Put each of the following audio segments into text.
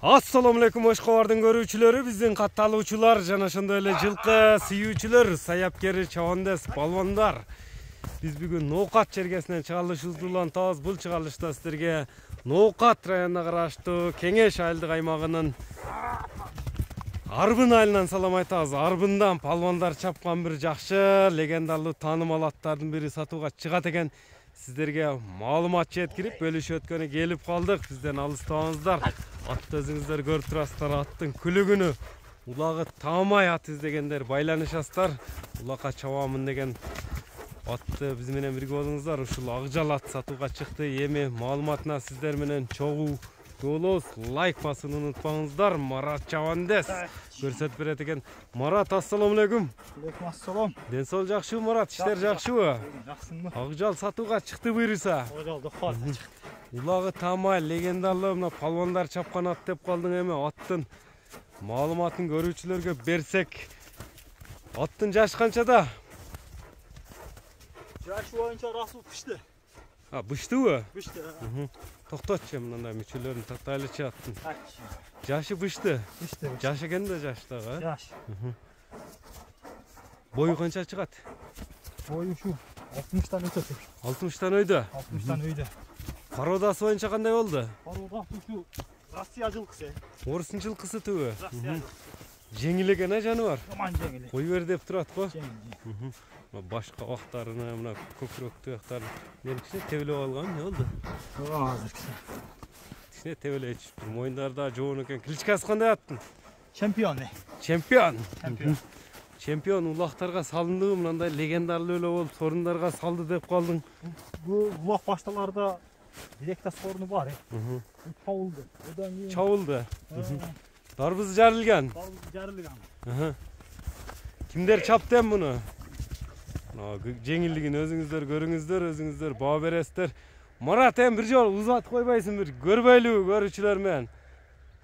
Assalamu alaikum Oşqobardын көрүүчүлөрү, биздин катталуучулар жана ошондой эле жылкы сүйүүчүлөр, саяпкери, чабандес, балбандар. Биз бүгүн Ноокат чергесинен чыгарылышыбызды улантабыз. Бул чыгарылышта сиздерге Ноокат районуна караштуу Кеңеш айылдык аймагынын Арбын айылынан салам айтабыз. Арбындан палбандар чапкан бир жакшы, легендалуу, таанымал аттардын бири сатууга чыгат экен. Сиздерге маалымат жеткирип, бөлүшүп өткөнү келип калдык. Бизден алыстабаңыздар. Атты өзүңүздөр көрүп турасыздар, аттын күлүгүнү. Улагы таамай ат издегендер байланышасыздар. Улакка чабамын деген атты биз менен бирге болуңуздар. Ушул акжал ат сатууга чыкты. Эми маалыматына сиздер менен чогуу болобуз. Лайк басууну унутпаңыздар. Марат Чабандес көрсөтүп берет экен. Марат, ассаламу алейкум. Алейкум ассалам. Ден соол жакшыбы, Марат? Иштер жакшыбы? Жакшымы? Акжал сатууга чыкты буйруса. Акжал дохат чыкты. Улагы таамай, легендалуу, мына палбандар чапкан ат деп калдың эми. Аттын маалыматын көрүүчүлөргө берсек. Аттын жашы канчада? Жашы боюнча Расул бышты. Быштыбы? Бышты. Токтотчу, мындай мүчөлөрүн татайлычы аттын. Жашы бышты. Бышты. Жаш экен да жаштагы. Жаш. Бою канча чыгат? Бою ушу 60тан өтөт. 60тан өйдө. 60тан өйдө. Пародасы боюнча кандай болду? Пародасы ушу Россия жылкысы. Орустун жылкысы түбү. Россия. Жеңил экен жаныбар. Жаман жеңил. Кой бер деп турат го. Жеңил. Башка бактарына, мына көкүрөктүү бактарын неркине тебелеп алган, не болду? Азыр Кичине тебелей түшүп, моюндарда жоон экен. Кличкасы кандай аттын? Чемпион. Чемпион. Чемпион. Чемпион улактарга салынды, мындай легендарлуу эле болуп, сорундарга салды деп калдың. Бул улак башталарда директа сорunu бар. Чабылды. Одан кийин Чабылды. Дарбыз жарылган. Жарылган. Кимдер чапты эми муну? Жеңилдигин өзүңүздөр көрүңүздөр, өзүңүздөр баа бересиздер. Марат, эми бир жолу узатып койбойсуң, бир көрбөйлүбү көрүүчүлөр менен.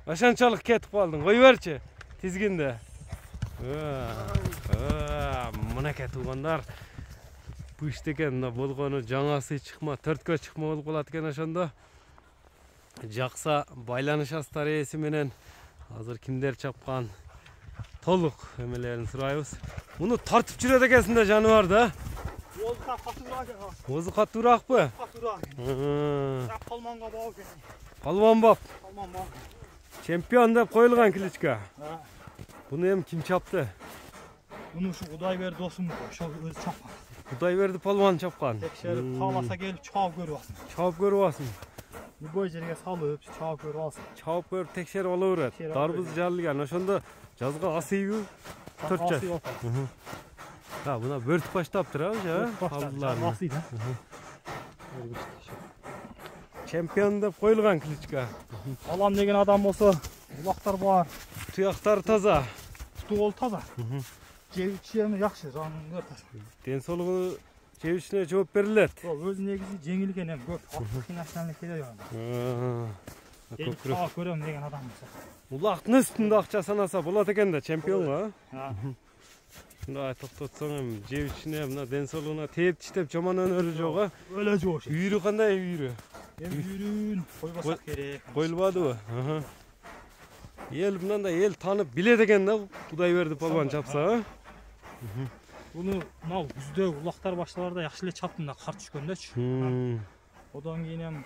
Ошончолук кетип калдың. Кой берчи тизгинде. Мынакей туугандар. Бышт экен, мына болгону жаңасы чыкма, төрткө чыкма болуп калат экен ошондо. Жакса байланышасыздар ээси менен. Азыр кимдер чапкан толук эмелерин сурайбыз. Муну тартып жүрөт экенсиң да жаныбар да. Озу катуураакпы? Катуураак. Палманга баа экен. Палман бап. Палман баа. Чемпион деп коюлган кличка. Буну эми ким чапты? Буну ушу Кудайберди досум ошол өзү чапкан. Кудайберди палман чапкан. Текшерип кааласа келип чаап көрүп алсын. Чаап көрүп алсын. Любой жерге салып чаап көрүп алсын. Чаап көрүп текшерип ала берет. Дарбыз жарылган. Ошондо жазга асыйбы? 4 жаш. Мына бөртүп баштаптыр уже. Асыйды. Чемпион деп коюлган кличка. Алам деген адам болсо, улактар бар. Туяктары таза. Туту бол таза. Жебичи жакшы, жанын көр. Ден соолугу жебичине жооп берилет. Өзү негизи жеңилген эми көп кыйнашчылык келе жатат. Көкүрөк көрөм деген адам болсо. Улактын үстүндө акча санаса болот экен да, чемпионго. Мындай токтотсоң эми жебичине, мына ден соолугуна тээп тиштеп жаман өнөрү жок. Өлө жок. Үйрү кандай үйрү? Эми үйрүн койбосак керек. Коюлбадыбы? Эл мындай эл таанып билет экен да, Кудайберди палбан чапса. Буну мына күздө улактар башталарда жакшы эле чаптым да, кар түшкөндөчү. Одан кийин эми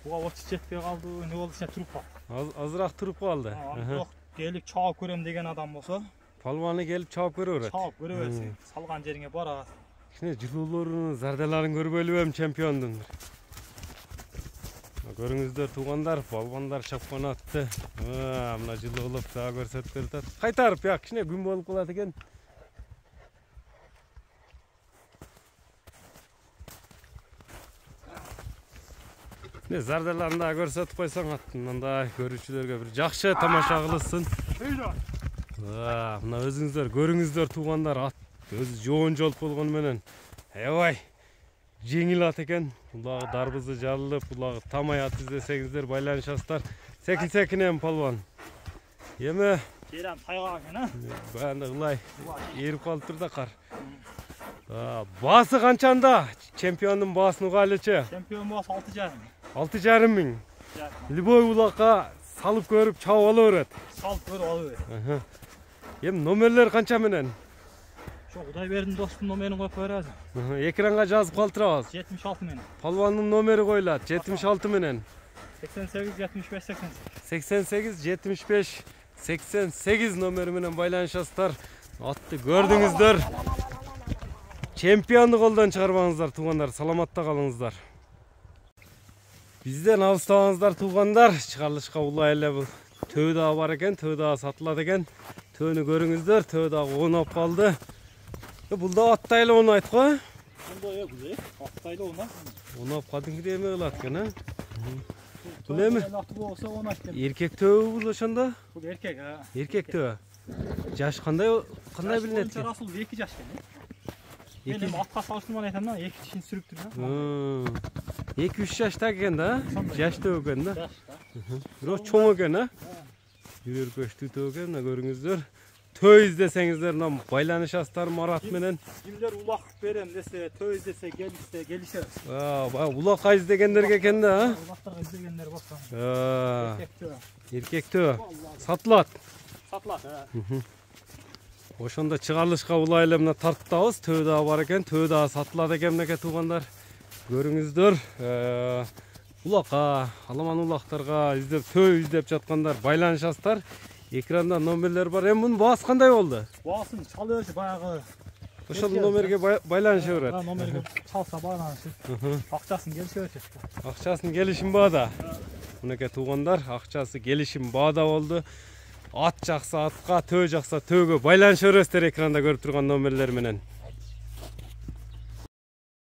буга отчет жетпей калды, не болду, ичине туруп калды. Азыраак туруп калды. Бирок келип чаап көрөм деген адам болсо, палбаны келип чаап көрө берет. Чаап көрө берсин, салган жериңе барат. Кичине жылуулорунун, зардаларын көрбөйлүбү эми чемпиондун? Көрүңүздөр туугандар, палбандар чапкан атты. Мына жылуулуп дагы көрсөтүп берет. Кайтарып я кичине күн болуп калат экен. Не зардаларын дагы көрсөтүп койсоң аттын, мындай көрүүчүлөргө бир жакшы тамаша кылышсын. Мына өзүңүздөр көрүңүздөр туугандар, ат өзү жоон жол болгону менен аябай жеңил ат экен. Улагы дарбызы жарылып, улагы тамай ат издесеңиздер байланышасыздар. Секин эми палбан. Эми Керем тайгак экен, бааны ылай эрип калыптыр да кар. Баасы канчанда? Чемпиондун баасын угайлычы. Чемпион баасы 6,5. 6,5 миң. Любой улакка салып көрүп чабып ала берет. Салып көрүп алып бер. Эми номерлер канча менен? Ошо Кудайбердин достун номерин коюп беребиз. Экранга жазып калтырабыз. 76 менен. Палвандын номери коюлат 76 менен. 88 75 88. 88 75 88 номери менен байланышасыздар. Атты көрдүңүздөр. Чемпионду колдон чыгарбаңыздар туугандар, саламатта калыңыздар. Бизден алыстабаңыздар туугандар. Чыгарылышка улай эле бул төө дагы бар экен, төө дагы сатылат экен. Төөнү көрүңүздөр, төө дагы оонап калды. Бул да аттай эле оонайт го. Бунда бул аттай эле оонайт. Оонап кадимкидей эме кылат экен, а? Бул эми Аты болсо оонайт экен. эркек төө бул ошондо? Бул эркек, а. Эркек төө. Жаш кандай билинет экен? Расул 2 жаш экен. Мен эми атка салыштырман айтам да, 2 тишин сүрүп тур да. 2-3 жаштак экен да? Жаш төө экен да? Жаш да. Бирок чоң экен, а? Жүрөр көчтүү төө экен, мына көрүңүздөр. Төө издесеңиздер мына байланышасыздар Марат менен. Кимдер улак берем десе, төө издесе, келишебиз. Улакка издегендерге экен да, а? Улактарга издегендер болсо. Эркек төө. Эркек төө. Сатылат. Сатылат, Ошондо чыгарылышка улай эле мына тарттабыз. Төө дагы бар экен, төө дагы сатылат экен мынакей туугандар. Көрүңүздөр. Улакка, аламан улактарга издеп, төө издеп жаткандар байланышасыздар. Экранда номерлер бар. Эми мунун баасы кандай болду? Баасын чалы берчи баягы. Ошол номерге байланыша берет. Номерге чалса байланышы. Акчасын келише берчи. Акчасын келишим баада. Мынакей туугандар, акчасы келишим баада болду. Ат жакса атка, төө жакса төөгө байланыша бересиздер экранда көрүп турган номерлер менен.